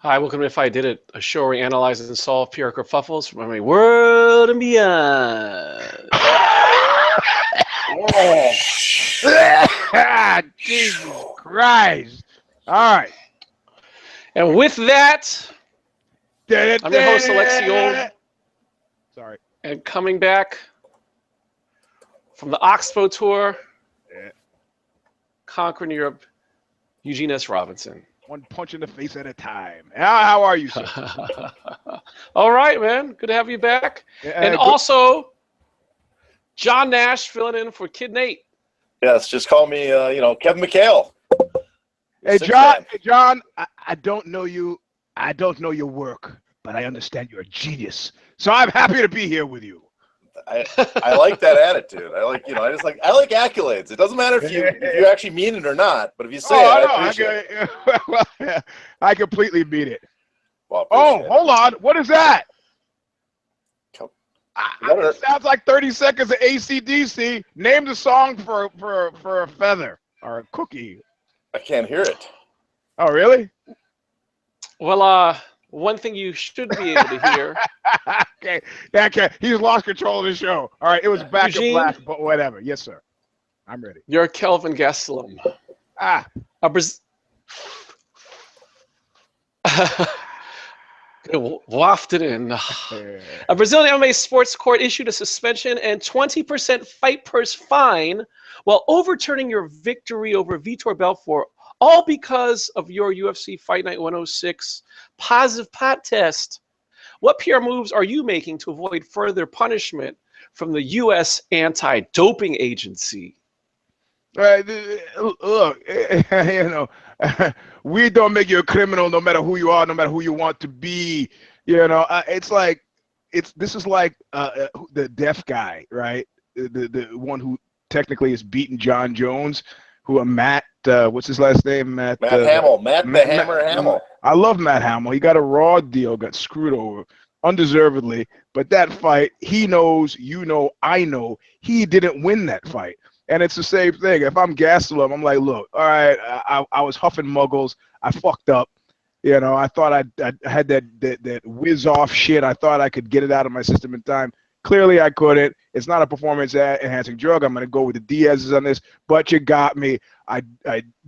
Hi, welcome to If I Did It, a show where we analyze and solve PR kerfuffles from every world and beyond. Jesus Christ. All right. And with that, I'm your host, Alexio. Sorry. And coming back from the Oxbow tour, conquering Europe, EUGENE'S Robinson. One punch in the face at a time. How are you, sir? All right, man. Good to have you back. And good. Also, John Nash filling in for Kid Nate. Yes, just call me, Kevin McHale. Hey, John. I don't know you. I don't know your work, but I understand you're a genius. So I'm happy to be here with you. I like that attitude. I like accolades. It doesn't matter if you actually mean it or not, but if you say it, I appreciate it. Well, I completely mean it. Well, hold on. What is that? It sounds like 30 seconds of AC/DC. Name the song for a feather or a cookie. I can't hear it. Oh, really? Well, one thing you should be able to hear. Okay. He's lost control of the show. All right, it was back in black, but whatever. Yes, sir. I'm ready. You're Kelvin Gastelum. Wafted in. A Brazilian MMA sports court issued a suspension and 20% fight purse fine while overturning your victory over Vitor Belfort, all because of your UFC Fight Night 106 positive pot test. What PR moves are you making to avoid further punishment from the U.S. anti-doping agency? Look, we don't make you a criminal no matter who you are, no matter who you want to be. This is like the deaf guy, right? The one who technically is beating John Jones, Matt, what's his last name? Matt Hamill. Matt Hammer Hamill. I love Matt Hamill. He got a raw deal, got screwed over undeservedly. But that fight, he knows, I know, he didn't win that fight. And it's the same thing. If I'm Gastelum, I'm like, look, all right, I was huffing muggles. I fucked up. I thought I had that whiz off shit. I thought I could get it out of my system in time. Clearly, I couldn't. It's not a performance-enhancing drug. I'm going to go with the Diaz's on this, but you got me. I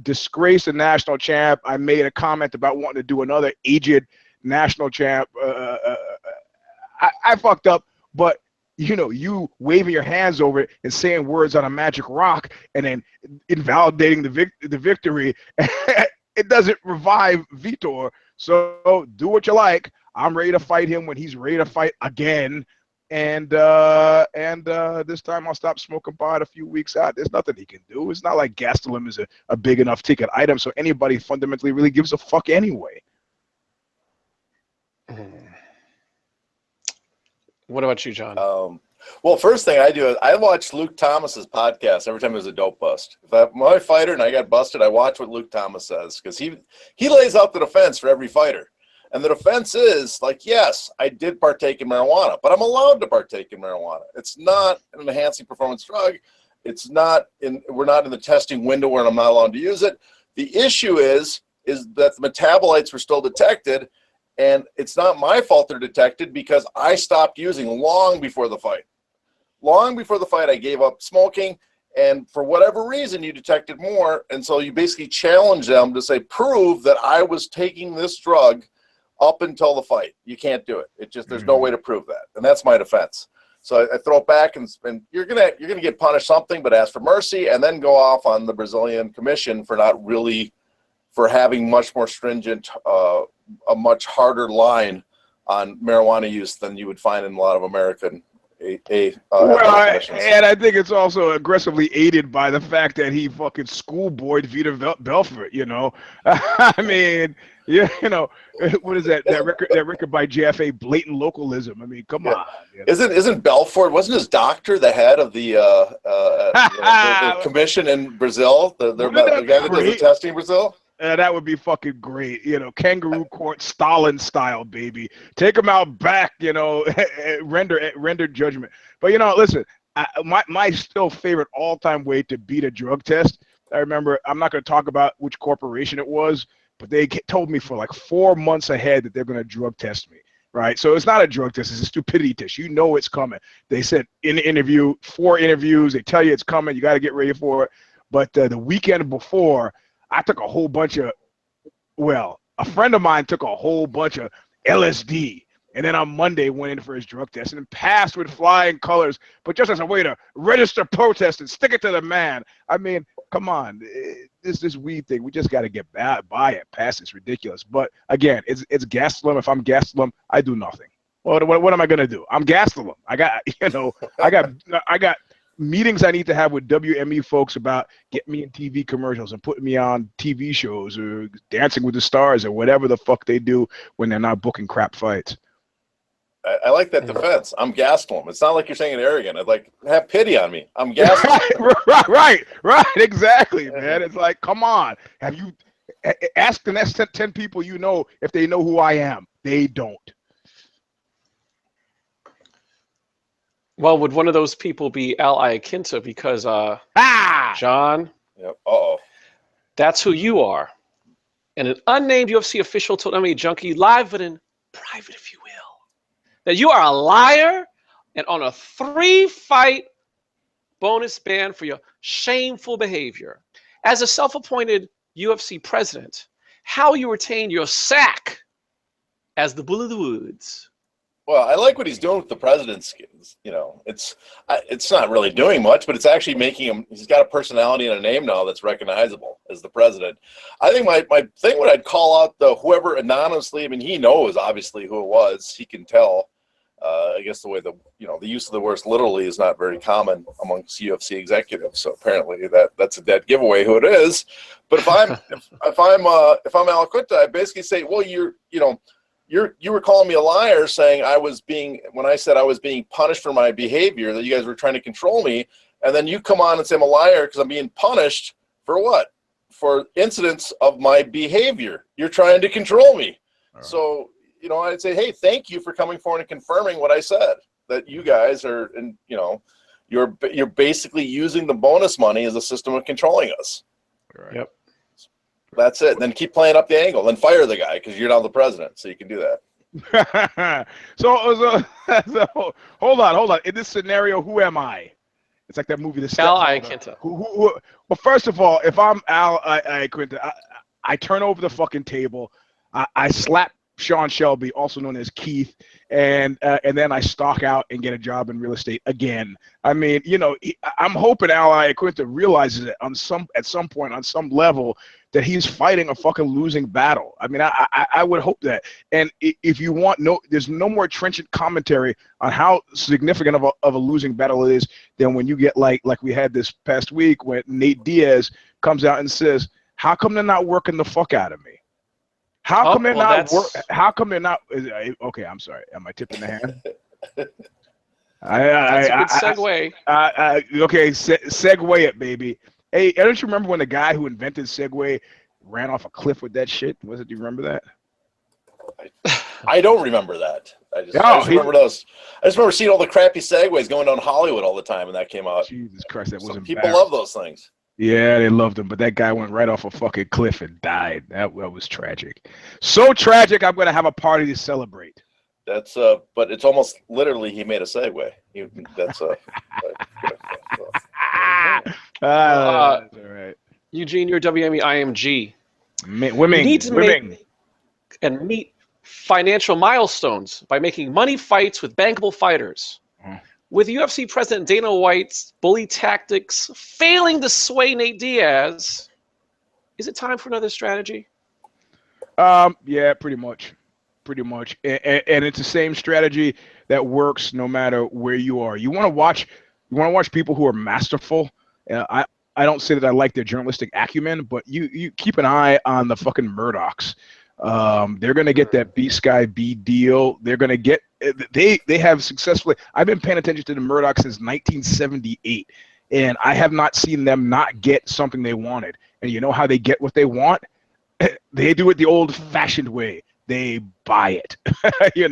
disgraced the national champ. I made a comment about wanting to do another aged national champ. I fucked up, but you waving your hands over it and saying words on a magic rock and then invalidating the victory, it doesn't revive Vitor. So do what you like. I'm ready to fight him when he's ready to fight again. And this time I'll stop smoking pot a few weeks out. There's nothing he can do. It's not like Gastelum is a big enough ticket item, so anybody fundamentally really gives a fuck anyway. What about you, John? Well, first thing I do is I watch Luke Thomas's podcast every time there's a dope bust. If I'm my fighter and I got busted, I watch what Luke Thomas says because he lays out the defense for every fighter. And the defense is like, yes, I did partake in marijuana, but I'm allowed to partake in marijuana. It's not an enhancing performance drug. We're not in the testing window where I'm not allowed to use it. The issue is that the metabolites were still detected, and it's not my fault they're detected because I stopped using long before the fight. Long before the fight, I gave up smoking, and for whatever reason, you detected more, and so you basically challenge them to say, prove that I was taking this drug up until the fight. You can't do it. There's no way to prove that, and that's my defense. So I throw it back, and you're gonna get punished something, but ask for mercy, and then go off on the Brazilian Commission for having much more stringent, a much harder line on marijuana use than you would find in a lot of American. And I think it's also aggressively aided by the fact that he fucking schoolboyed Vitor Belfort. I mean. What is that? That record by JFA, blatant localism. I mean, come on. Isn't Belfort? Wasn't his doctor the head of the commission in Brazil? The guy that does the testing in Brazil. That would be fucking great. Kangaroo court, Stalin style, baby. Take him out back. Render judgment. But listen. My still favorite all-time way to beat a drug test. I remember. I'm not going to talk about which corporation it was. but they told me for like 4 months ahead that they're going to drug test me. Right. So it's not a drug test. It's a stupidity test. You know it's coming. They said in the interview, 4 interviews, they tell you it's coming. You got to get ready for it. But the weekend before, I took a whole bunch of, well, a friend of mine took a whole bunch of LSD. And then on Monday went in for his drug test and passed with flying colors, but just as a way to register protest and stick it to the man. I mean, come on, this weed thing, we just got to get by it past. It's ridiculous. But again, it's Gastelum. If I'm Gastelum, I do nothing. What am I gonna do? I'm Gastelum. I got I got meetings I need to have with WME folks about getting me in TV commercials and putting me on TV shows or Dancing with the Stars or whatever the fuck they do when they're not booking crap fights. I like that defense. I'm Gastelum. It's not like you're saying it arrogant. I'd like, have pity on me. I'm Gastelum. Right. Exactly, man. It's like, come on. Have you ask the next 10 people you know if they know who I am? They don't. Well, would one of those people be Iaquinta? Because John, yep. that's who you are. And an unnamed UFC official told MMA Junkie live but in private, if you will, that you are a liar and on a 3-fight bonus ban for your shameful behavior. As a self-appointed UFC president, how you retain your sack as the bull of the woods. Well, I like what he's doing with the president's. You know, it's not really doing much, but it's actually making him. He's got a personality and a name now that's recognizable as the president. I think my thing when I'd call out whoever anonymously. I mean, he knows obviously who it was. He can tell. I guess the way the use of the words literally is not very common amongst UFC executives. So apparently that's a dead giveaway who it is. But if I'm Iaquinta, I basically say, well, you were calling me a liar, saying when I said I was being punished for my behavior, that you guys were trying to control me, and then you come on and say I'm a liar because I'm being punished for what? For incidents of my behavior. You're trying to control me. Right. So, I'd say, hey, thank you for coming forward and confirming what I said, that you guys are, and you're basically using the bonus money as a system of controlling us. Right. Yep. That's it. Then keep playing up the angle. Then fire the guy because you're now the president, so you can do that. so hold on. In this scenario, who am I? It's like that movie, The Iaquinta. Well, first of all, if I'm Iaquinta, I turn over the fucking table. I slap Sean Shelby, also known as Keith, and then I stalk out and get a job in real estate again. I mean, I'm hoping Iaquinta realizes it at some point on some level that he's fighting a fucking losing battle. I mean, I would hope that. And if you want, there's no more trenchant commentary on how significant of a losing battle it is than when you get like we had this past week when Nate Diaz comes out and says, "How come they're not working the fuck out of me? How come they're not? How come they're not? Okay, I'm sorry. Am I tipping the hand? That's a good segue. Okay, segue it, baby. Hey, don't you remember when the guy who invented Segway ran off a cliff with that shit? Do you remember that? I don't remember that. I just remember those. I just remember seeing all the crappy Segways going down Hollywood all the time when that came out. Jesus Christ, that was embarrassing. People love those things. Yeah, they loved him, but that guy went right off a fucking cliff and died. That was tragic. So tragic, I'm going to have a party to celebrate. That's but it's almost literally he made a segue. That's all right. Eugene, you're WME-IMG. Women you need to make and meet financial milestones by making money fights with bankable fighters. With UFC President Dana White's bully tactics failing to sway Nate Diaz, is it time for another strategy? Yeah, pretty much. And it's the same strategy that works no matter where you are. You want to watch people who are masterful. I don't say that I like their journalistic acumen, but you keep an eye on the fucking Murdochs. They're going to get that B Sky B deal. They're going to get they have successfully. I've been paying attention to the Murdochs since 1978, and I have not seen them not get something they wanted. And you know how they get what they want? They do it the old-fashioned way. They buy it. You're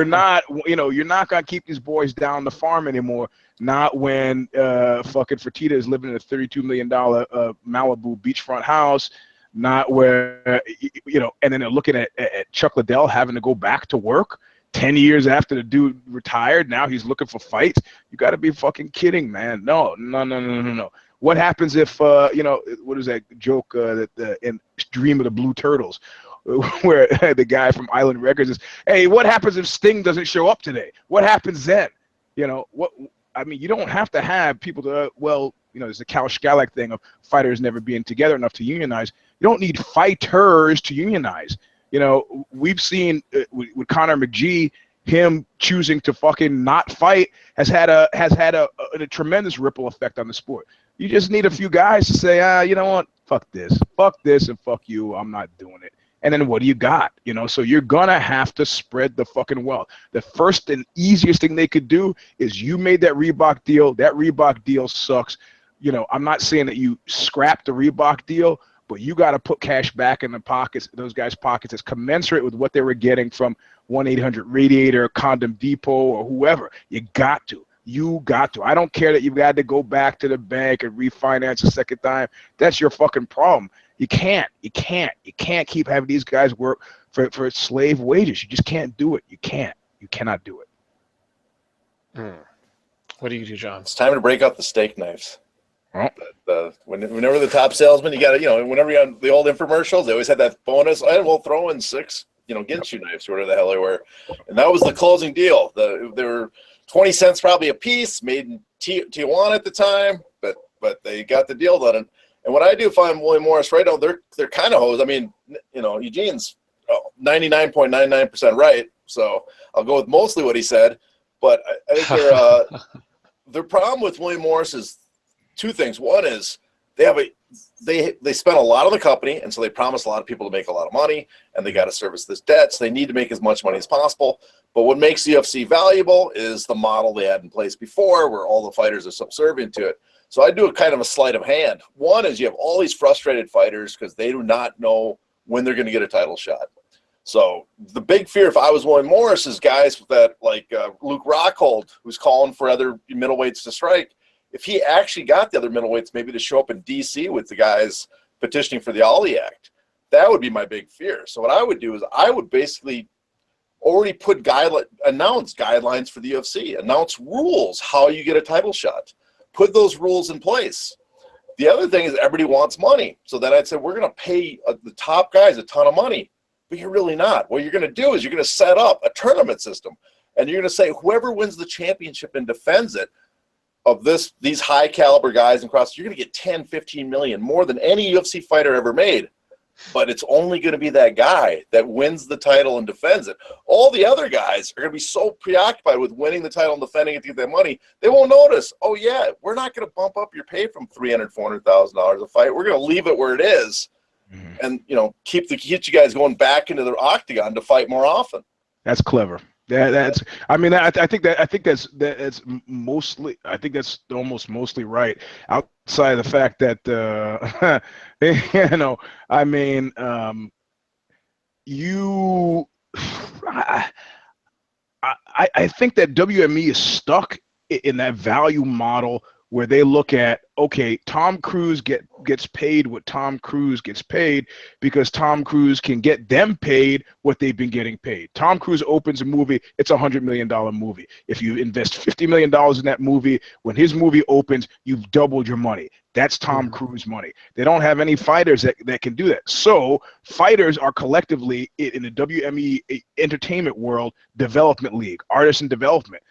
not going to keep these boys down the farm anymore. Not when fucking Fertitta is living in a $32 million Malibu beachfront house. not where, you know, and then they're looking at Chuck Liddell having to go back to work 10 years after the dude retired. Now he's looking for fights. You got to be fucking kidding, man. No. What happens if, you know, what is that joke in Dream of the Blue Turtles, where the guy from Island Records is, hey, what happens if Sting doesn't show up today? What happens then? You know, I mean, you don't have to have people to, well, you know, there's the Cal Scalak thing of fighters never being together enough to unionize. You don't need fighters to unionize. You know, we've seen with Conor McGee, him choosing to fucking not fight has had a tremendous ripple effect on the sport. You just need a few guys to say, you know what, fuck this, and fuck you, I'm not doing it. And then what do you got? You know, so you're gonna have to spread the fucking wealth. The first and easiest thing they could do is you made that Reebok deal. That Reebok deal sucks. You know, I'm not saying that you scrap the Reebok deal, but you got to put cash back in the pockets, those guys' pockets, as commensurate with what they were getting from 1-800-Radiator, Condom Depot, or whoever. You got to. I don't care that you've got to go back to the bank and refinance a second time. That's your fucking problem. You can't keep having these guys work for slave wages. You just can't do it. You cannot do it. What do you do, John? It's time to break out the steak knives. Oh. Whenever the top salesman, you got to, you know, whenever you're on the old infomercials, they always had that bonus. We'll throw in 6, you know, Ginsu knives, whatever the hell they were. And that was the closing deal. They were 20 cents probably a piece, made in Tijuana at the time, but they got the deal done. And what I do find William Morris right now, they're kind of hoes. I mean, you know, Eugene's 99.99% right, so I'll go with mostly what he said. But I think their problem with William Morris is 2 things. One is they spent a lot on the company, and so they promised a lot of people to make a lot of money, and they got to service this debt, so they need to make as much money as possible. But what makes the UFC valuable is the model they had in place before, where all the fighters are subservient to it. So I do a kind of a sleight of hand. One is you have all these frustrated fighters because they do not know when they're going to get a title shot. So the big fear, if I was William Morris, is guys that like Luke Rockhold, who's calling for other middleweights to strike. If he actually got the other middleweights maybe to show up in D.C. with the guys petitioning for the Ali Act, that would be my big fear. So what I would do is I would basically already announce guidelines for the UFC, announce rules, how you get a title shot. Put those rules in place. The other thing is everybody wants money. So then I'd say we're going to pay the top guys a ton of money, but you're really not. What you're going to do is you're going to set up a tournament system, and you're going to say whoever wins the championship and defends it of these high caliber guys and cross, you're going to get 10, 15 million, more than any UFC fighter ever made. But it's only going to be that guy that wins the title and defends it. All the other guys are going to be so preoccupied with winning the title and defending it to get that money, they won't notice, oh, yeah, we're not going to bump up your pay from $300,000, $400,000 a fight. We're going to leave it where it is and, you know, keep you guys going back into the octagon to fight more often. That's clever. That's. I mean, I think that's mostly. I think that's almost mostly right. Outside of the fact that, you know, I mean, I think that WME is stuck in that value model where they look at, okay, Tom Cruise gets paid what Tom Cruise gets paid because Tom Cruise can get them paid what they've been getting paid. Tom Cruise opens a movie, it's $100 million movie. If you invest $50 million in that movie, when his movie opens, you've doubled your money. That's Tom Cruise money. They don't have any fighters that can do that. So fighters are collectively in the WME entertainment world development league, artists in development.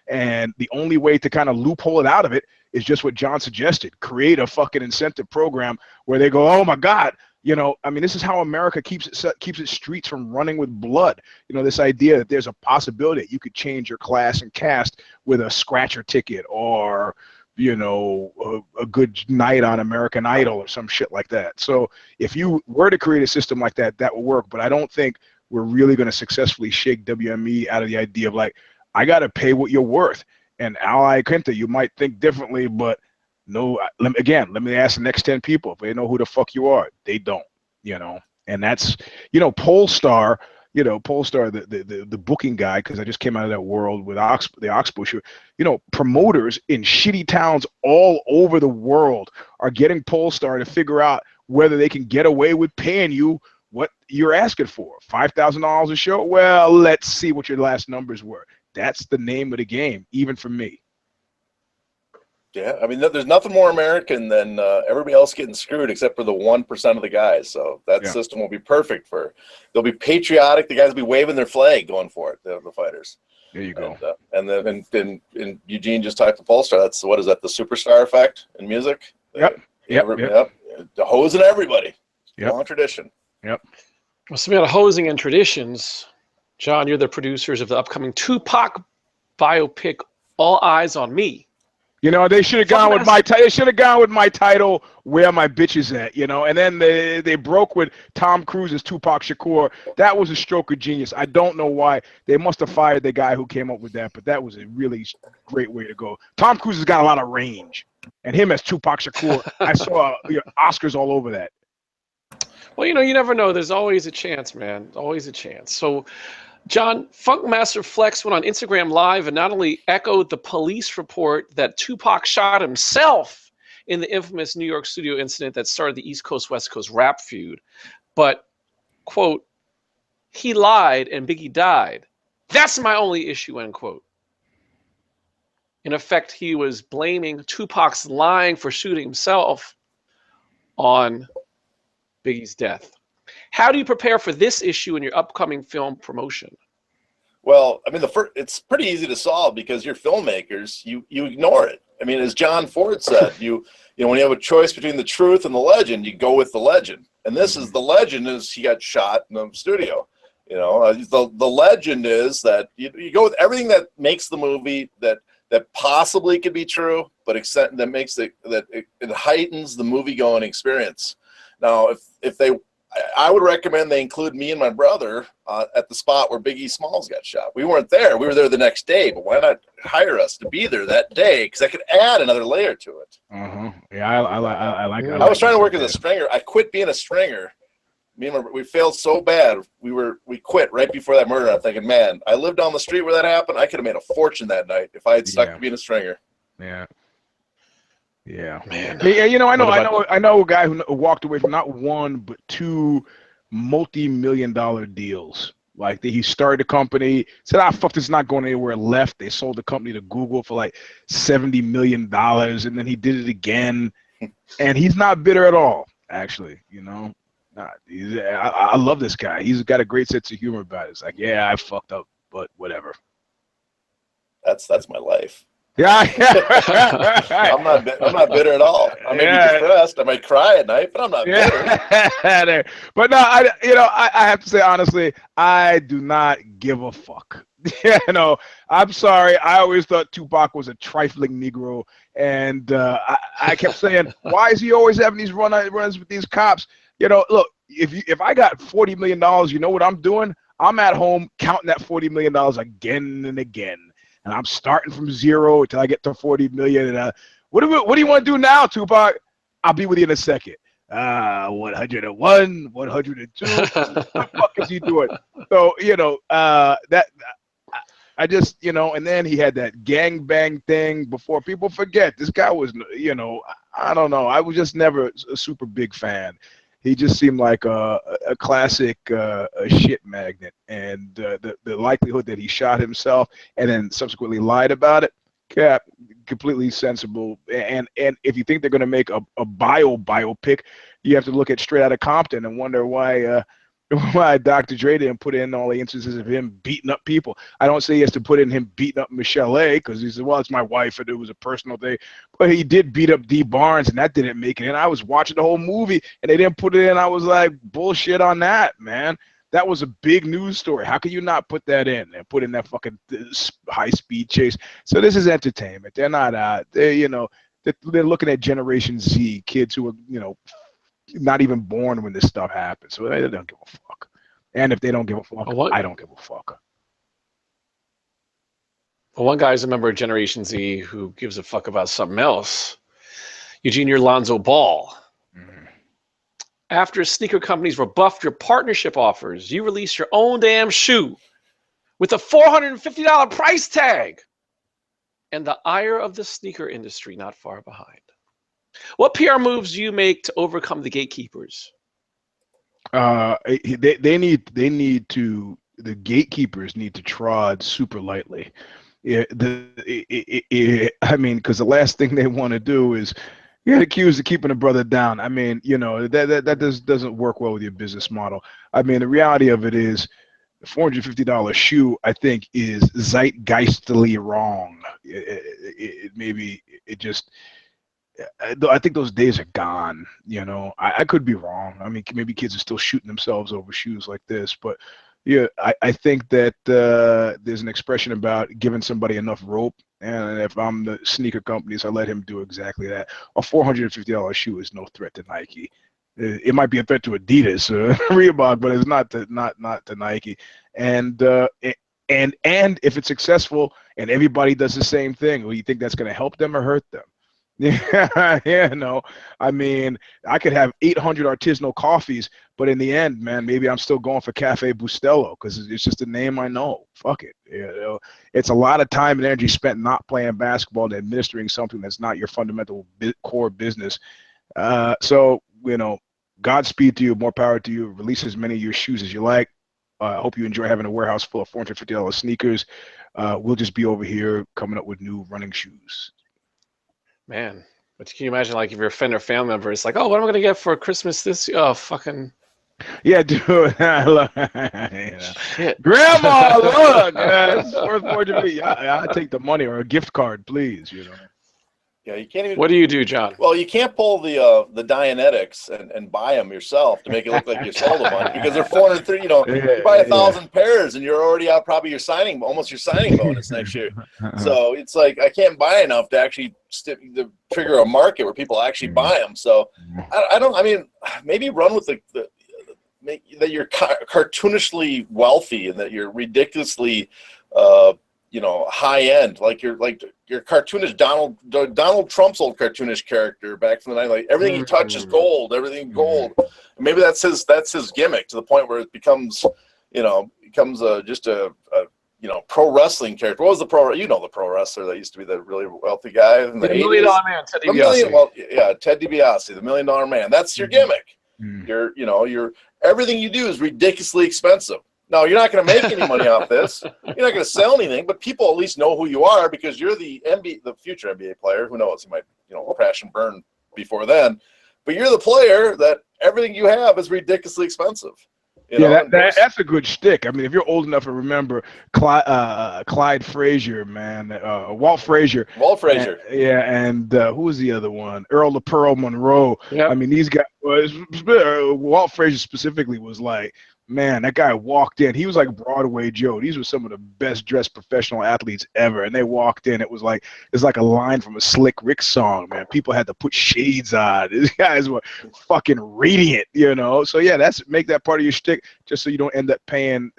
And the only way to kind of loophole it out of it is just what John suggested. Create a fucking incentive program where they go, oh my God, you know, I mean, this is how America keeps its streets from running with blood. You know, this idea that there's a possibility that you could change your class and caste with a scratcher ticket or, you know, a good night on American Idol or some shit like that. So if you were to create a system like that, that would work. But I don't think we're really going to successfully shake WME out of the idea of like, I got to pay what you're worth. And Iaquinta, you might think differently, but no, let me ask the next 10 people if they know who the fuck you are. They don't, you know. And that's, you know, Polestar, the booking guy, because I just came out of that world with the Oxbusher, you know, promoters in shitty towns all over the world are getting Polestar to figure out whether they can get away with paying you what you're asking for. $5,000 a show? Well, let's see what your last numbers were. That's the name of the game, even for me. Yeah, I mean, there's nothing more American than everybody else getting screwed except for the 1% of the guys. So that system will be perfect for. They'll be patriotic. The guys will be waving their flag, going for it. The fighters. There you go. And then Eugene just talked to Polestar. That's what is that? The superstar effect in music. Yep. The hosing everybody. Yep. Long tradition. Yep. Well, speaking of hosing and traditions, John, you're the producers of the upcoming Tupac biopic, All Eyez on Me. You know, they should have gone with my title. They should have gone with my title, Where My Bitch Is At. You know, and then they broke with Tom Cruise's Tupac Shakur. That was a stroke of genius. I don't know why. They must have fired the guy who came up with that, but that was a really great way to go. Tom Cruise has got a lot of range, and him as Tupac Shakur, I saw Oscars all over that. Well, you know, you never know. There's always a chance, man. Always a chance. So, John, Funkmaster Flex went on Instagram Live and not only echoed the police report that Tupac shot himself in the infamous New York studio incident that started the East Coast, West Coast rap feud, but, quote, he lied and Biggie died. That's my only issue, end quote. In effect, he was blaming Tupac's lying for shooting himself on Biggie's death. How do you prepare for this issue in your upcoming film promotion? Well, I mean, it's pretty easy to solve because you're filmmakers. You ignore it. I mean, as John Ford said, you know, when you have a choice between the truth and the legend, you go with the legend. And this is the legend is he got shot in the studio. You know, the legend is that you go with everything that makes the movie that possibly could be true, but that makes it heightens the movie going experience. Now, I would recommend they include me and my brother at the spot where Biggie Smalls got shot. We weren't there. We were there the next day, but why not hire us to be there that day? Because I could add another layer to it. Yeah, I like that. I was trying to work as a stringer. I quit being a stringer. We failed so bad. We quit right before that murder. I'm thinking, man, I lived on the street where that happened. I could have made a fortune that night if I had stuck to being a stringer. Yeah. Yeah, man. Yeah, you know, I know a guy who walked away from not one but two multi-million-dollar deals. Like he started a company, said, fuck this, not going anywhere, left. They sold the company to Google for like $70 million, and then he did it again. And he's not bitter at all, actually, you know. I love this guy. He's got a great sense of humor about it. It's like, yeah, I fucked up, but whatever. That's my life. Yeah. I'm not bitter at all. I may be depressed. I might cry at night, but I'm not bitter. But no, I have to say honestly, I do not give a fuck. You know, I'm sorry. I always thought Tupac was a trifling Negro, and I kept saying, why is he always having these runs with these cops? You know, look, if I got $40 million, you know what I'm doing? I'm at home counting that $40 million again and again. And I'm starting from zero until I get to 40 million. And what do you want to do now, Tupac? I'll be with you in a second. 101, 102. What the fuck is he doing? So, you know, that I just, you know, and then he had that gangbang thing before. People forget this guy was, you know, I don't know. I was just never a super big fan. He just seemed like a classic a shit magnet, and the likelihood that he shot himself and then subsequently lied about it, completely sensible. And if you think they're going to make a biopic, you have to look at Straight Outta Compton and wonder why Dr. Dre didn't put in all the instances of him beating up people. I don't say he has to put in him beating up Michelle A. because he said, well, it's my wife and it was a personal thing. But he did beat up D. Barnes, and that didn't make it in. I was watching the whole movie, and they didn't put it in. I was like, bullshit on that, man. That was a big news story. How can you not put that in and put in that fucking high-speed chase? So this is entertainment. They're not they're looking at Generation Z, kids who are, you know, not even born when this stuff happened, so they don't give a fuck. And if they don't give a fuck, I don't give a fuck. Well, one guy's a member of Generation Z who gives a fuck about something else. Eugene, you're Lonzo Ball. Mm-hmm. After sneaker companies rebuffed your partnership offers, you released your own damn shoe with a $450 price tag, and the ire of the sneaker industry not far behind. What PR moves do you make to overcome the gatekeepers? The gatekeepers need to trod super lightly. I mean, because the last thing they want to do is get accused of keeping a brother down. I mean, that doesn't work well with your business model. I mean, the reality of it is, the $450 shoe, I think, is zeitgeistly wrong. I think those days are gone. I could be wrong. I mean, maybe kids are still shooting themselves over shoes like this, but yeah, I think that there's an expression about giving somebody enough rope, and if I'm the sneaker companies, I let him do exactly that. A $450 shoe is no threat to Nike. It might be a threat to Adidas or Reebok, but it's not to Nike. And if it's successful and everybody does the same thing, well, you think that's going to help them or hurt them? Yeah, I mean, I could have 800 artisanal coffees, but in the end, man, maybe I'm still going for Cafe Bustelo because it's just a name I know. Fuck it. It's a lot of time and energy spent not playing basketball and administering something that's not your fundamental core business. So, Godspeed to you, more power to you. Release as many of your shoes as you like. I hope you enjoy having a warehouse full of $450 sneakers. We'll just be over here coming up with new running shoes. Man, but can you imagine, like, if you're a friend or family member, it's like, oh, what am I gonna get for Christmas this year? Oh, fucking. Yeah, dude. Shit. Grandma, look, it's worth $450. I take the money or a gift card, please. Yeah, you can't even. What do you do, John? Well, you can't pull the Dianetics and buy them yourself to make it look like you sold a bunch because they're 430. You buy 1,000 pairs and you're already out probably your signing bonus next year. So it's like I can't buy enough to actually trigger a market where people actually buy them. So I mean, maybe run with that you're cartoonishly wealthy and that you're ridiculously high end, like your cartoonish Donald Trump's old cartoonish character back from the 90s. Like everything he touches gold, everything gold. Maybe that's his gimmick to the point where it becomes just a pro wrestling character. What was the pro wrestler that used to be the really wealthy guy in the 80s? $1 Million Man, Ted DiBiase. Ted DiBiase, the $1 Million Man. That's your gimmick. Your everything you do is ridiculously expensive. No, you're not going to make any money off this. You're not going to sell anything, but people at least know who you are because you're the future NBA player. Who knows? He might, crash and burn before then. But you're the player that everything you have is ridiculously expensive. That's a good shtick. I mean, if you're old enough to remember Clyde Frazier, man, Walt Frazier. And who was the other one? Earl the Pearl Monroe. Yep. I mean, these guys. Walt Frazier specifically was like, man, that guy walked in. He was like Broadway Joe. These were some of the best dressed professional athletes ever. And they walked in. It's like a line from a Slick Rick song, man. People had to put shades on. These guys were fucking radiant, So yeah, make that part of your shtick just so you don't end up paying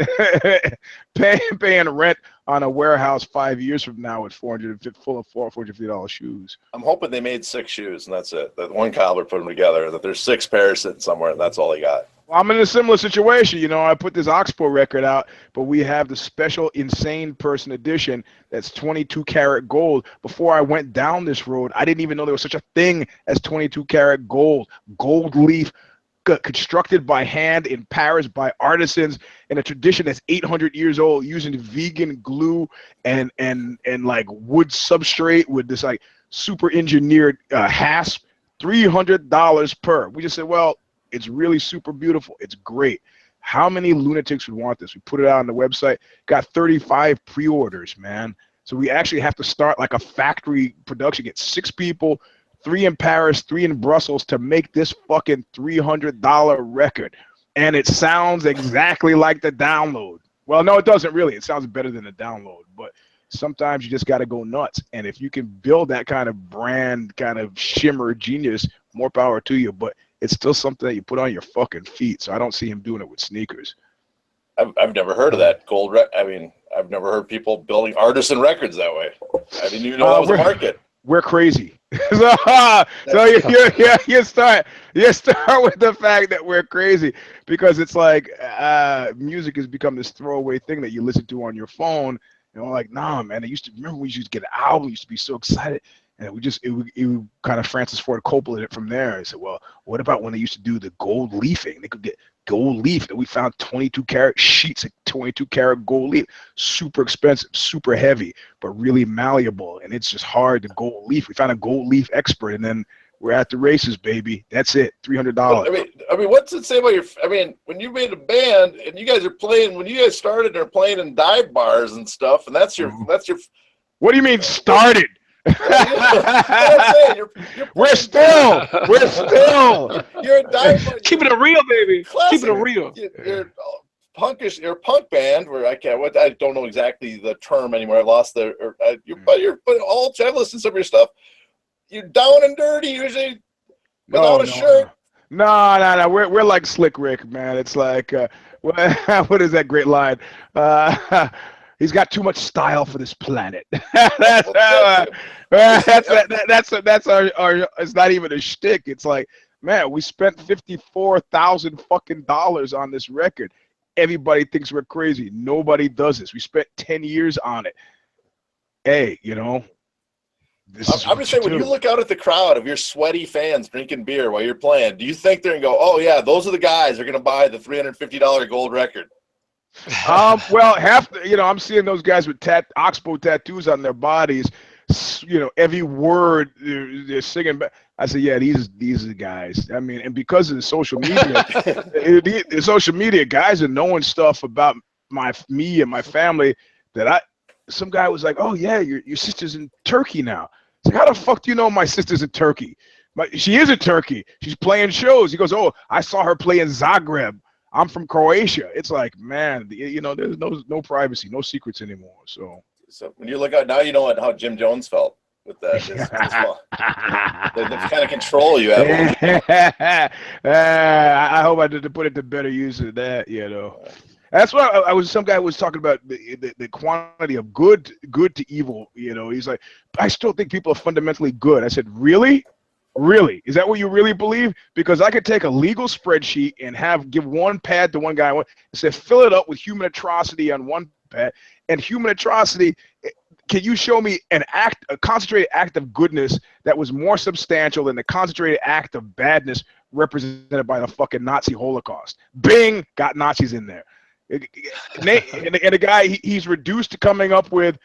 rent on a warehouse 5 years from now with $450 shoes. I'm hoping they made 6 shoes and that's it. That one cobbler put them together. That there's 6 pairs sitting somewhere and that's all he got. Well, I'm in a similar situation. I put this Oxbow record out, but we have the special Insane Person edition that's 22 karat gold. Before I went down this road, I didn't even know there was such a thing as 22 karat gold. Gold leaf constructed by hand in Paris by artisans in a tradition that's 800 years old, using vegan glue and like wood substrate with this like super engineered hasp. $300 per. We just said, well, it's really super beautiful. It's great. How many lunatics would want this? We put it out on the website. Got 35 pre-orders, man. So we actually have to start like a factory production. Get 6 people, 3 in Paris, 3 in Brussels to make this fucking $300 record. And it sounds exactly like the download. Well, no, it doesn't really. It sounds better than the download. But sometimes you just got to go nuts. And if you can build that kind of brand, kind of shimmer genius, more power to you. But it's still something that you put on your fucking feet. So I don't see him doing it with sneakers. I've never heard of that gold. I've never heard people building artisan records that way. I didn't even know that was a market. We're crazy. so you start with the fact that we're crazy because it's like music has become this throwaway thing that you listen to on your phone. Like, nah, man. I used to remember we used to get an album. We used to be so excited. And it kind of Francis Ford Coppola it from there. I said, well, what about when they used to do the gold leafing? They could get gold leaf. And we found 22 karat sheets of 22 karat gold leaf, super expensive, super heavy, but really malleable. And it's just hard to gold leaf. We found a gold leaf expert, and then we're at the races, baby. That's it. $300. I mean, what's it say about your? I mean, when you made a band and you guys are playing, when you guys started, they're playing in dive bars and stuff, and that's your. What do you mean started? We're still. You're a dive bar. Keeping it real, baby. Classic. Keeping it real. You're punkish. You're a punk band where I don't know exactly the term anymore. I lost the. But I've listened to some of your stuff. You're down and dirty usually without a shirt. No. We're like Slick Rick, man. It's like what is that great line? He's got too much style for this planet. That's our. It's not even a shtick. It's like, man, we spent $54,000 fucking dollars on this record. Everybody thinks we're crazy. Nobody does this. We spent 10 years on it. Hey, I'm just saying, when you look out at the crowd of your sweaty fans drinking beer while you're playing, do you think they're going to go, oh, yeah, those are the guys that are going to buy the $350 gold record? Well, I'm seeing those guys with oxbow tattoos on their bodies. Every word they're singing. I said, yeah, these are the guys. I mean, and because of the social media, the social media guys are knowing stuff about me and my family that some guy was like, oh yeah, your sister's in Turkey now. It's like, how the fuck do you know my sister's in Turkey? She is in Turkey. She's playing shows. He goes, oh, I saw her play in Zagreb. I'm from Croatia. It's like, man, there's no privacy, no secrets anymore. So when you look out now, you know how Jim Jones felt with that. The kind of control you have. I hope I didn't put it to better use of that. That's what some guy was talking about, the quantity of good to evil. He's like, I still think people are fundamentally good. I said, really? Really? Is that what you really believe? Because I could take a legal spreadsheet and give one pad to one guy and say, fill it up with human atrocity on one pad. And human atrocity, can you show me a concentrated act of goodness that was more substantial than the concentrated act of badness represented by the fucking Nazi Holocaust? Bing, got Nazis in there. And the guy, he's reduced to coming up with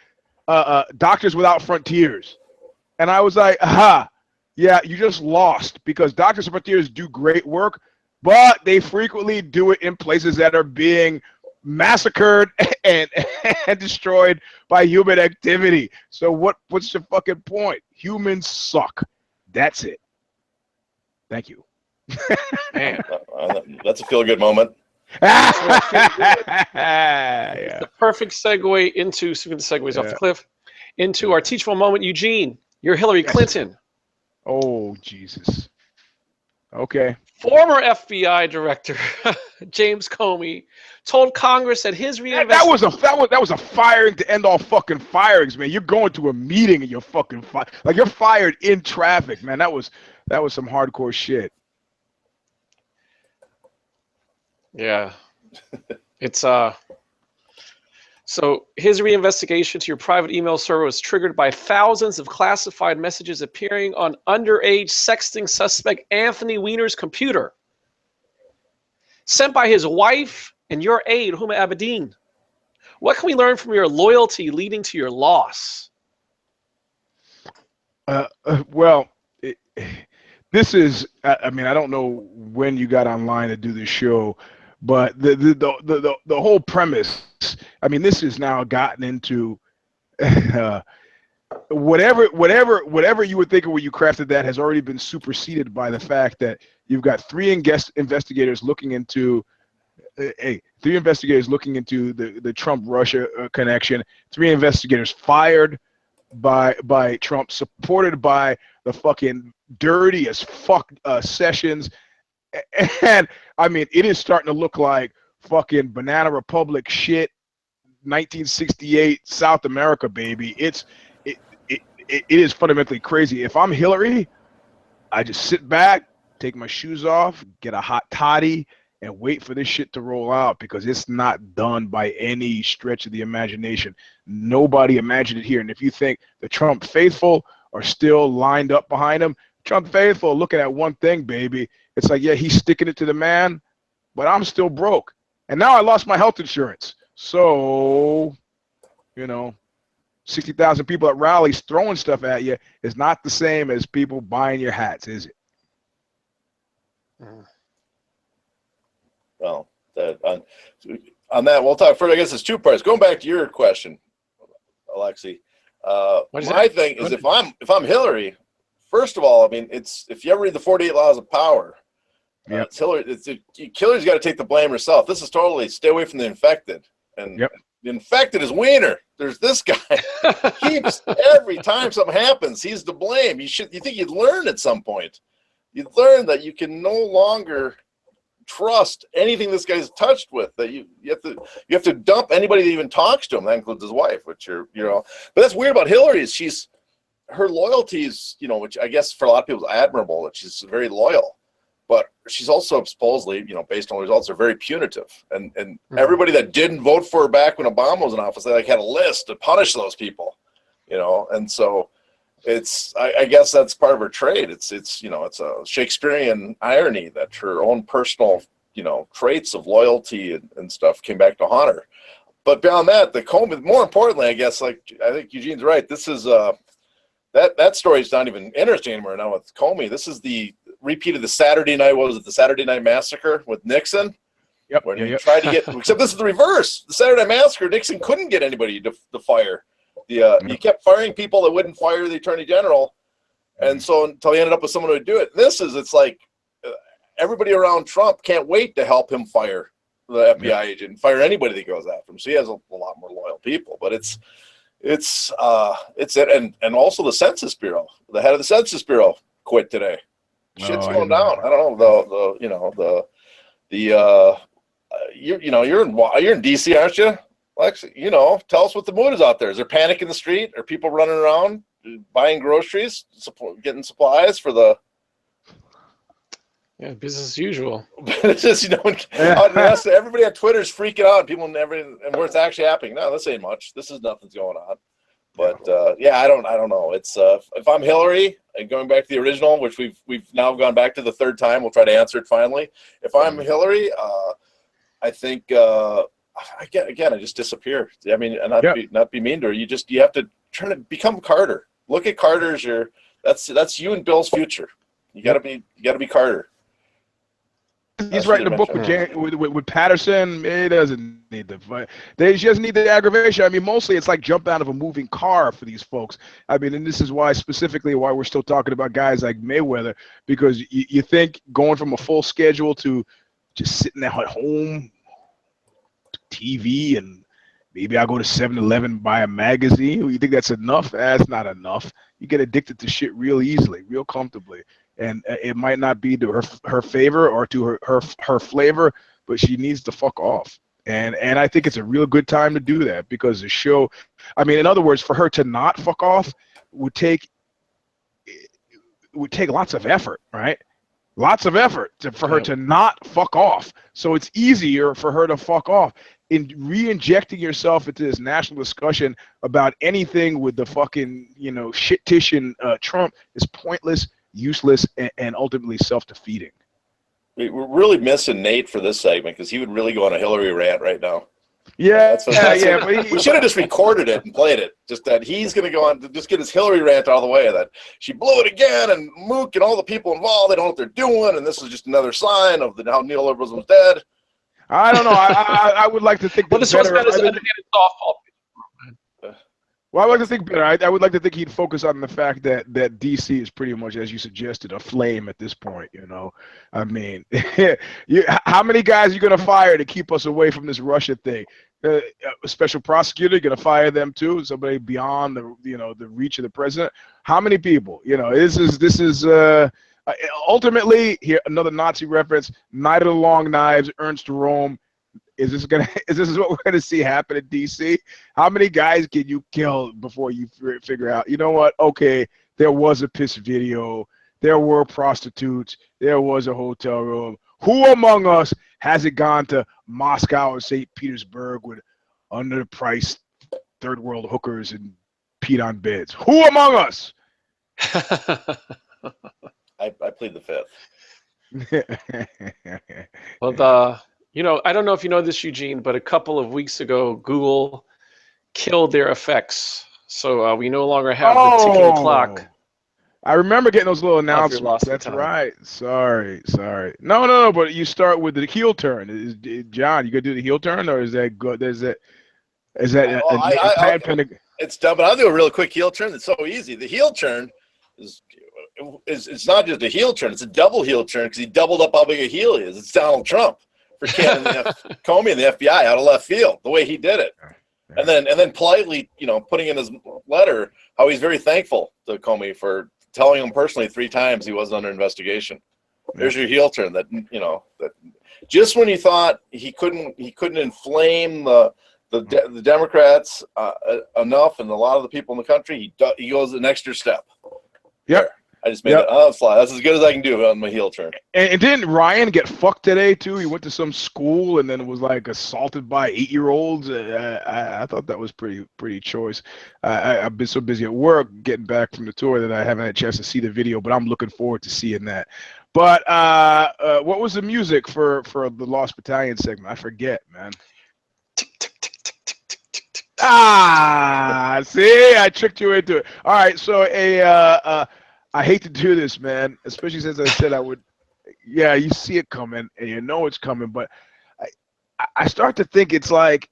Doctors Without Frontiers. And I was like, aha. Yeah, you just lost, because Doctors Without Frontiers do great work, but they frequently do it in places that are being massacred and destroyed by human activity. So what's the fucking point? Humans suck. That's it. Thank you. Man, that's a feel-good moment. Yeah. The perfect segue into, speaking of segues off the cliff, into our teachable moment. Eugene, you're Hillary Clinton. Oh, Jesus. Okay. Former FBI director James Comey told Congress that his that was a firing to end all fucking firings, man. You're going to a meeting and you're fucking like you're fired in traffic, man. That was some hardcore shit. Yeah. It's So his reinvestigation to your private email server was triggered by thousands of classified messages appearing on underage sexting suspect Anthony Weiner's computer, sent by his wife and your aide, Huma Abedin. What can we learn from your loyalty leading to your loss? This is, I mean, I don't know when you got online to do this show, but the whole premise, I mean, this has now gotten into whatever you would think of when you crafted that has already been superseded by the fact that you've got three investigators looking into the Trump-Russia connection, three investigators fired by Trump, supported by the fucking dirty as fuck Sessions. And I mean, it is starting to look like fucking Banana Republic shit, 1968 South America, baby. It is fundamentally crazy. If I'm Hillary, I just sit back, take my shoes off, get a hot toddy, and wait for this shit to roll out, because it's not done by any stretch of the imagination. Nobody imagined it here. And if you think the Trump faithful are still lined up behind him. Trump faithful looking at one thing, baby. It's like, yeah, he's sticking it to the man, but I'm still broke. And now I lost my health insurance. So, 60,000 people at rallies throwing stuff at you is not the same as people buying your hats, is it? Well, on that, we'll talk further. I guess it's two parts. Going back to your question, Alexi, my thing is if I'm Hillary, first of all, I mean, if you ever read the 48 Laws of Power, it's Hillary. Hillary's got to take the blame herself. This is totally stay away from the infected, and the infected is Wiener. There's this guy keeps every time something happens, he's to blame. You think you'd learn at some point. You'd learn that you can no longer trust anything this guy's touched with. That you have to dump anybody that even talks to him. That includes his wife, which but that's weird about Hillary is her loyalty is, which I guess for a lot of people is admirable, that she's very loyal, but she's also supposedly, based on the results, are very punitive. And everybody that didn't vote for her back when Obama was in office, they had a list to punish those people, and so I guess that's part of her trade. It's a Shakespearean irony that her own personal, traits of loyalty and stuff came back to haunt her. But beyond that, the Comey, more importantly, I guess, I think Eugene's right. This is that story is not even interesting anymore now with Comey. This is the repeat of the Saturday night. What was it? The Saturday Night Massacre with Nixon. Yep. When he tried to get, except this is the reverse. The Saturday Night Massacre, Nixon couldn't get anybody to fire. He kept firing people that wouldn't fire the attorney general, and so until he ended up with someone who would do it. It's like everybody around Trump can't wait to help him fire the FBI agent and fire anybody that goes after him. So he has a lot more loyal people. But it's and also the Census Bureau. The head of the Census Bureau quit today. Shit's going down. I don't know you're in DC, aren't you? Lexi, tell us what the mood is out there. Is there panic in the street? Are people running around buying groceries, getting supplies for the? Yeah, business as usual. It's just everybody on Twitter is freaking out. People and where it's actually happening. No, this ain't much. Nothing's going on. But I don't know. It's if I'm Hillary, and going back to the original, which we've now gone back to the third time, we'll try to answer it finally. If I'm Hillary, I think. I just disappear. I mean, and not be mean to her. You have to try to become Carter. Look at Carter as that's you and Bill's future. You gotta be Carter. He's writing a book with Patterson. He doesn't need the fight. They just need the aggravation. I mean, mostly it's like jump out of a moving car for these folks. I mean, and this is why we're still talking about guys like Mayweather, because you think going from a full schedule to just sitting at home, TV, and maybe I'll go to 7-Eleven, buy a magazine. You think that's enough? That's not enough. You get addicted to shit real easily, real comfortably. And it might not be to her favor or to her flavor, but she needs to fuck off. And I think it's a real good time to do that, because the show, I mean, in other words, for her to not fuck off would take lots of effort, right? Lots of effort for her to not fuck off. So it's easier for her to fuck off. In re-injecting yourself into this national discussion about anything with the fucking, shit-tishing Trump is pointless, useless, and ultimately self-defeating. We're really missing Nate for this segment, because he would really go on a Hillary rant right now. Yeah, we should have just recorded it and played it. Just that he's going to go on to just get his Hillary rant all the way. That she blew it again, and Mook and all the people involved, they don't know what they're doing, and this is just another sign of how neoliberalism is dead. I don't know. I would like to think. Well, this was better as an softball. Well, I would like to think better. I would like to think he'd focus on the fact that DC is pretty much, as you suggested, a flame at this point. I mean, how many guys are you going to fire to keep us away from this Russia thing? A special prosecutor, you're going to fire them too? Somebody beyond the reach of the president? How many people? This is ultimately here another Nazi reference. Night of the Long Knives, Ernst Röhm. Is this what we're gonna see happen in DC? How many guys can you kill before you figure out? You know what? Okay, there was a piss video. There were prostitutes. There was a hotel room. Who among us hasn't gone to Moscow or St. Petersburg with underpriced third world hookers and peed on beds? Who among us? I plead the fifth. Well, I don't know if you know this, Eugene, but a couple of weeks ago, Google killed their effects. So we no longer have the ticking clock. I remember getting those little Of your announcements. lost That's battalion. right. Sorry. No. But you start with the heel turn. John, you gonna do the heel turn, or is that good? Is that it's dumb, but I'll do a real quick heel turn. It's so easy. The heel turn is it's not just a heel turn; it's a double heel turn because he doubled up how big a heel he is. It's Donald Trump for canning Comey and the FBI out of left field. The way he did it, and then politely, putting in his letter how he's very thankful to Comey for telling him personally 3 times he wasn't under investigation. There's your heel turn. That just when you thought he couldn't inflame the Democrats enough, and a lot of the people in the country, he goes an extra step. Yep. I just made it on the fly. That's as good as I can do on my heel turn. And didn't Ryan get fucked today too? He went to some school and then was like assaulted by 8-year-olds. I thought that was pretty choice. I've been so busy at work getting back from the tour that I haven't had a chance to see the video, but I'm looking forward to seeing that. But what was the music for the Lost Battalion segment? I forget, man. See, I tricked you into it. All right, so I hate to do this, man, especially since I said I would. Yeah, you see it coming, and you know it's coming, but I start to think it's like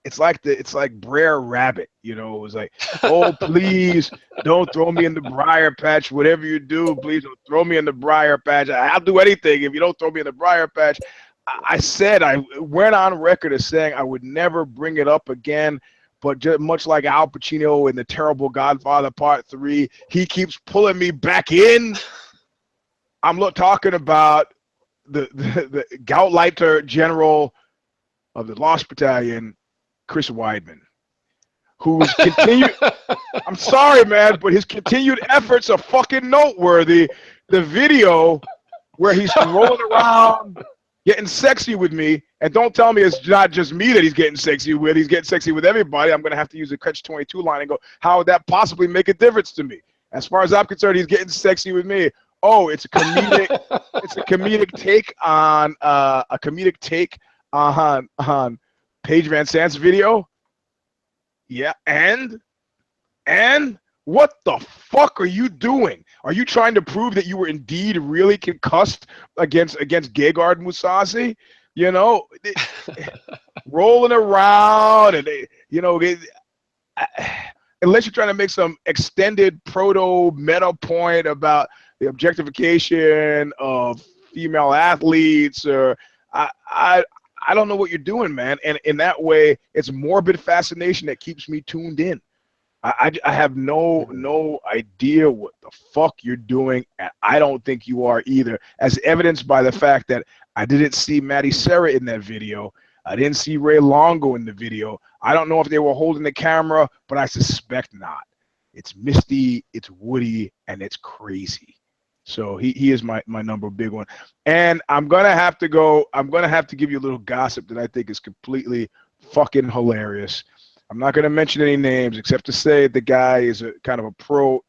Brer Rabbit, It was like, oh, please don't throw me in the briar patch. Whatever you do, please don't throw me in the briar patch. I'll do anything if you don't throw me in the briar patch. I went on record as saying I would never bring it up again. But just much like Al Pacino in The Terrible Godfather Part 3, he keeps pulling me back in. I'm talking about the Gauleiter General of the Lost Battalion, Chris Weidman, who's continued. I'm sorry, man, but his continued efforts are fucking noteworthy. The video where he's rolling around, getting sexy with me, and don't tell me it's not just me that he's getting sexy with. He's getting sexy with everybody. I'm going to have to use a Catch-22 line and go, how would that possibly make a difference to me? As far as I'm concerned, he's getting sexy with me. Oh, it's a comedic, take on Paige Van Sant's video. Yeah, and what the fuck are you doing? Are you trying to prove that you were indeed really concussed against Gegard Mousasi? Rolling around and unless you're trying to make some extended proto-meta point about the objectification of female athletes, or I don't know what you're doing, man. And in that way, it's morbid fascination that keeps me tuned in. I have no idea what the fuck you're doing, and I don't think you are either, as evidenced by the fact that I didn't see Maddie Serra in that video. I didn't see Ray Longo in the video. I don't know if they were holding the camera, but I suspect not. It's misty, it's woody, and it's crazy. So he is my number big one. And I'm gonna have to give you a little gossip that I think is completely fucking hilarious. I'm not going to mention any names except to say the guy is a kind of a pro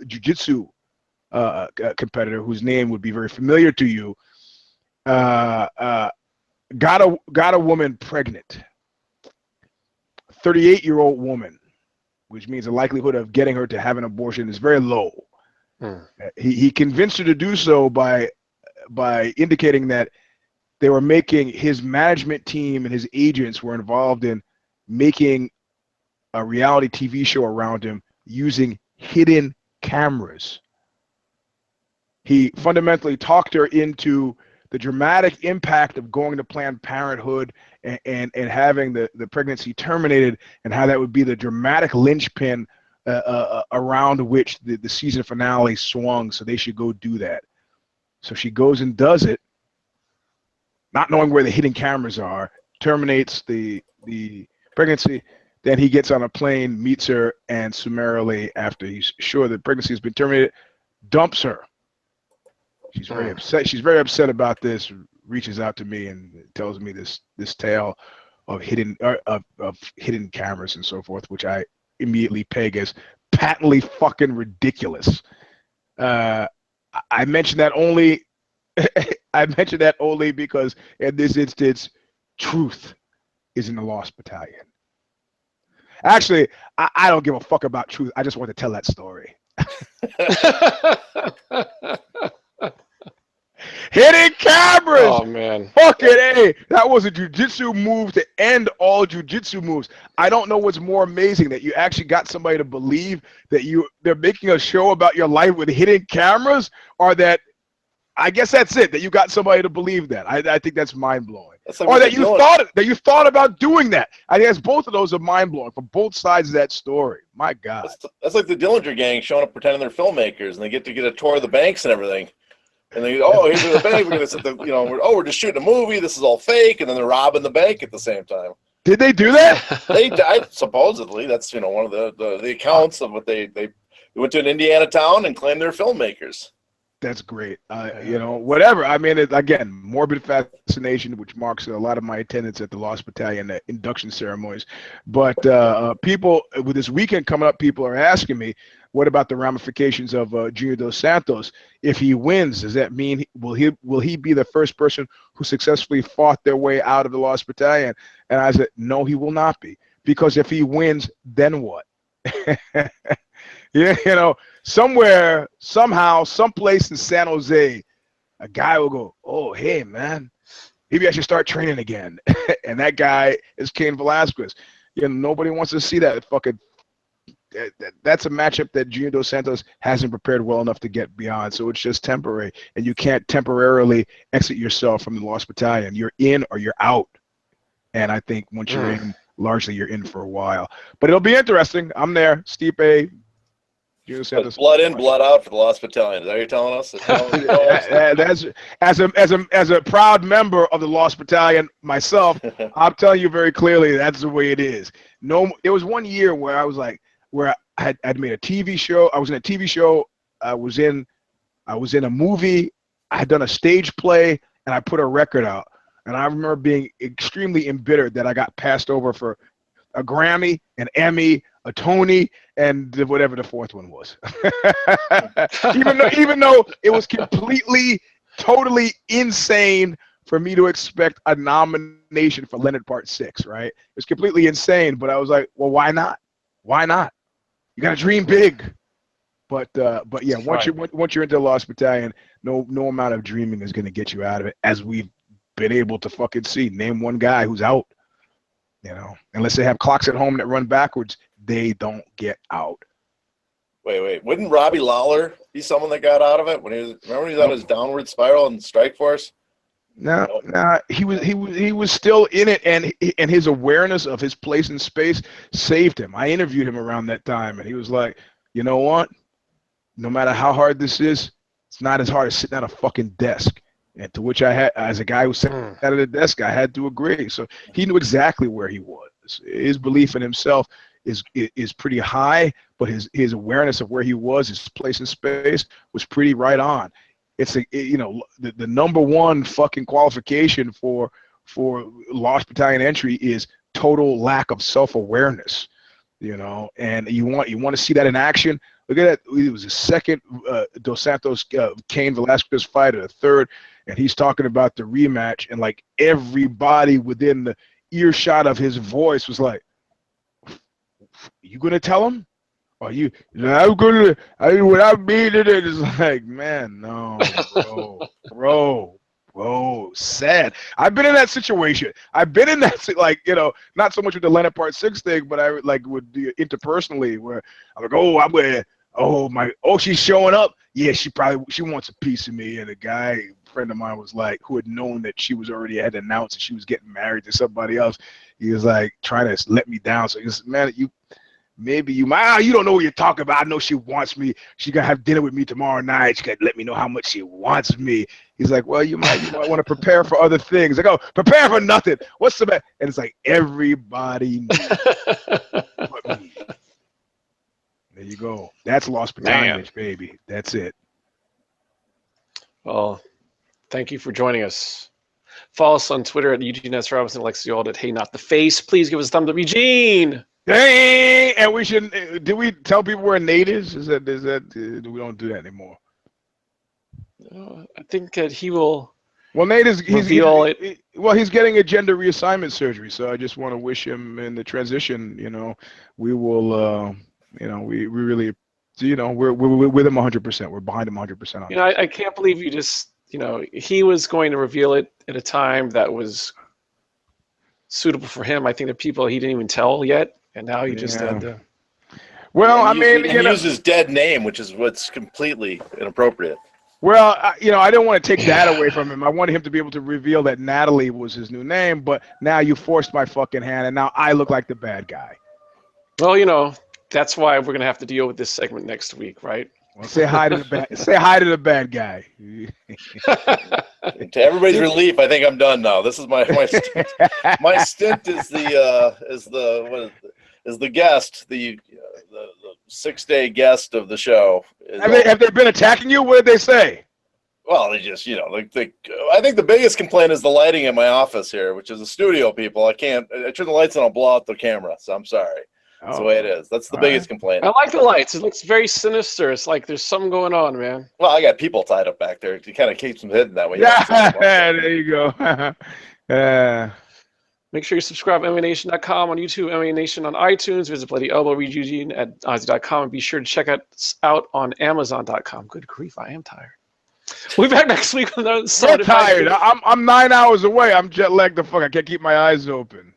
jiu-jitsu competitor whose name would be very familiar to you. Got a woman pregnant, 38-year-old woman, which means the likelihood of getting her to have an abortion is very low. He convinced her to do so by indicating that they were making, his management team and his agents were involved in making a reality TV show around him using hidden cameras. He fundamentally talked her into the dramatic impact of going to Planned Parenthood and having the pregnancy terminated, and how that would be the dramatic linchpin around which the season finale swung. So they should go do that. So she goes and does it, not knowing where the hidden cameras are, terminates the pregnancy. Then he gets on a plane, meets her, and summarily, after he's sure the pregnancy has been terminated, dumps her. She's very upset. She's very upset about this. Reaches out to me and tells me this tale of hidden cameras and so forth, which I immediately peg as patently fucking ridiculous. I mention that only. I mention that only because in this instance, truth is in the Lost Battalion. Actually, I don't give a fuck about truth. I just want to tell that story. Hitting cameras. Oh man. Fucking A. That was a jiu-jitsu move to end all jiu-jitsu moves. I don't know what's more amazing, that you actually got somebody to believe that they're making a show about your life with hidden cameras, or that, I guess that's it, that you got somebody to believe that. I think that's mind-blowing. Like or that you thought about doing that. I think both of those are mind-blowing for both sides of that story. My God. That's like the Dillinger gang showing up pretending they're filmmakers, and they get to get a tour of the banks and everything. And they go, oh, here's the bank. We're gonna sit the, we're just shooting a movie. This is all fake, and then they're robbing the bank at the same time. Did they do that? They died, supposedly. That's one of the accounts of what they went to an Indiana town and claimed they're filmmakers. That's great. Whatever. I mean, again, morbid fascination, which marks a lot of my attendance at the Lost Battalion induction ceremonies. But people, with this weekend coming up, people are asking me, what about the ramifications of Junior Dos Santos? If he wins, does that mean will he be the first person who successfully fought their way out of the Lost Battalion? And I said, no, he will not be, because if he wins, then what? Yeah, somewhere, somehow, someplace in San Jose, a guy will go, oh, hey, man, maybe I should start training again. And that guy is Cain Velasquez. Nobody wants to see that fucking. That's a matchup that Junior Dos Santos hasn't prepared well enough to get beyond. So it's just temporary, and you can't temporarily exit yourself from the Lost Battalion. You're in or you're out. And I think once you're in, largely you're in for a while. But it'll be interesting. I'm there. Stipe. Blood in, blood out for the Lost Battalion. Is that what you're telling us? As a proud member of the Lost Battalion myself, I'm telling you very clearly that's the way it is. There was one year where I was like, where I'd made a TV show. I was in a TV show. I was in a movie. I had done a stage play, and I put a record out. And I remember being extremely embittered that I got passed over for a Grammy, an Emmy, a Tony, and whatever the fourth one was. even though it was completely, totally insane for me to expect a nomination for Leonard Part 6, right? It was completely insane, but I was like, well, why not? Why not? You got to dream big. But yeah, once you're into the Lost Battalion, no amount of dreaming is going to get you out of it, as we've been able to fucking see. Name one guy who's out. Unless they have clocks at home that run backwards, they don't get out. Wait. Wouldn't Robbie Lawler be someone that got out of it when he was on his downward spiral in Strikeforce? No, he was still in it, and his awareness of his place in space saved him. I interviewed him around that time, and he was like, you know what? No matter how hard this is, it's not as hard as sitting at a fucking desk. And to which I had, as a guy who sat at the desk, I had to agree. So he knew exactly where he was. His belief in himself is pretty high, but his awareness of where he was, his place in space, was pretty right on. It's the number one fucking qualification for Lost Battalion entry is total lack of self-awareness. And you want to see that in action. Look at that. It was the second Dos Santos Cain Velasquez fight, or the third, and he's talking about the rematch, and like everybody within the earshot of his voice was like, "You gonna tell him? Are you? I'm gonna. What I mean it is like, man, no, bro, sad. I've been in that situation. I've been in that, not so much with the Leonard Part 6 thing, but I would do interpersonally, where I'm like, she's showing up. Yeah, she wants a piece of me. And a friend of mine was like, who had known that she had announced that she was getting married to somebody else. He was like trying to let me down. So he was, man, you don't know what you're talking about. I know she wants me. She's gonna have dinner with me tomorrow night. She gotta let me know how much she wants me. He's like, well, you might want to prepare for other things. I go, prepare for nothing. What's the best? And it's like, everybody knows but me. There you go. That's Lost Battalion, baby. That's it. Well, thank you for joining us. Follow us on Twitter at EUGENE'S, Robinson, Lexi Auld at Hey Not the Face. Please give us a thumbs up, Eugene. Dang! And we should. Do we tell people where Nate is? Is that? We don't do that anymore. I think that he will. Well, Nate is. He's getting a gender reassignment surgery. So I just want to wish him in the transition. You know, we will. You know, we really. You know, we're with him 100%. We're behind him 100% on. You know, I can't believe you just. You know, he was going to reveal it at a time that was suitable for him. I think the people he didn't even tell yet, and now he just had to. Well, I mean, he used his dead name, which is what's completely inappropriate. Well, you know, I didn't want to take that away from him. I wanted him to be able to reveal that Natalie was his new name, but now you forced my fucking hand, and now I look like the bad guy. Well, you know, that's why we're gonna have to deal with this segment next week, right? Well, say hi to the bad. Say hi to the bad guy. To everybody's relief, I think I'm done now. This is my stint. My stint is the guest, the 6-day guest of the show. Have they been attacking you? What did they say? Well, they just, you know, I think the biggest complaint is the lighting in my office here, which is a studio. People, I turn the lights on, I'll blow out the camera. So I'm sorry. That's the way it is. That's the biggest complaint. I like the lights. It looks very sinister. It's like there's something going on, man. Well, I got people tied up back there to kind of keep them hidden that way. Yeah, there you go. Make sure you subscribe to MMANation.com on YouTube, MMA Nation on iTunes. Visit Bloody Elbow, read Eugene at Ozzy.com, and be sure to check us out on Amazon.com. Good grief, I am tired. We'll be back next week with another. I'm tired. I'm 9 hours away. I'm jet lagged the fuck. I can't keep my eyes open.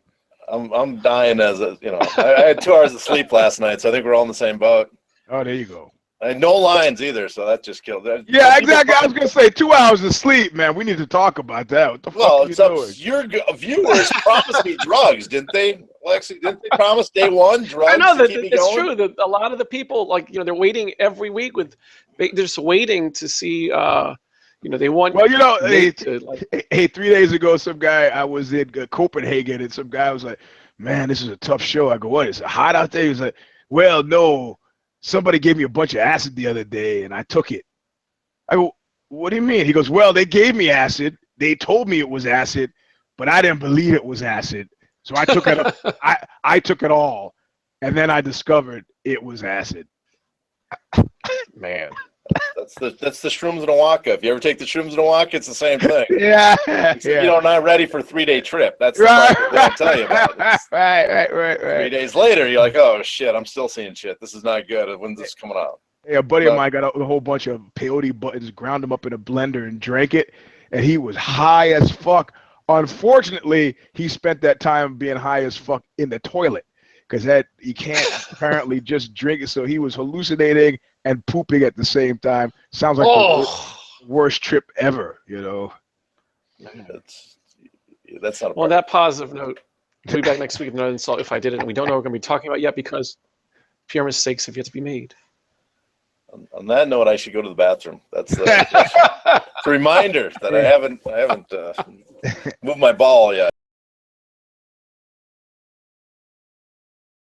I'm dying I had 2 hours of sleep last night, so I think we're all in the same boat. Oh, there you go. I had no lines either, so that just killed it. Yeah, exactly. I was gonna say 2 hours of sleep, man. We need to talk about that. What the fuck are you doing? Your viewers promised me drugs, didn't they? Lexi, didn't they promise day one drugs? I know that's true. That a lot of the people, like, you know, they're waiting every week they're just waiting to see. You know, they want. Well, you know, hey, 3 days ago, some guy, I was in Copenhagen, and some guy was like, "Man, this is a tough show." I go, "What? Is it hot out there?" He was like, "Well, no. Somebody gave me a bunch of acid the other day, and I took it." I go, "What do you mean?" He goes, "Well, they gave me acid. They told me it was acid, but I didn't believe it was acid. So I took it. I took it all, and then I discovered it was acid." Man. That's the shrooms in Oaxaca. If you ever take the shrooms in Oaxaca, it's the same thing. Yeah. You know, not ready for a 3-day trip. That's the part that I'll tell you about. Right. 3 days later, you're like, oh shit, I'm still seeing shit. This is not good. When's this coming out? Yeah, a buddy of mine got a whole bunch of peyote buttons, ground them up in a blender, and drank it, and he was high as fuck. Unfortunately, he spent that time being high as fuck in the toilet, because you can't apparently just drink it. So he was hallucinating and pooping at the same time. Sounds like the worst trip ever, you know. That's not a well, on that positive note, we'll be back next week with another insult if I did it. And we don't know what we're going to be talking about yet because pure mistakes have yet to be made. On that note, I should go to the bathroom. That's a reminder that I haven't moved my ball yet.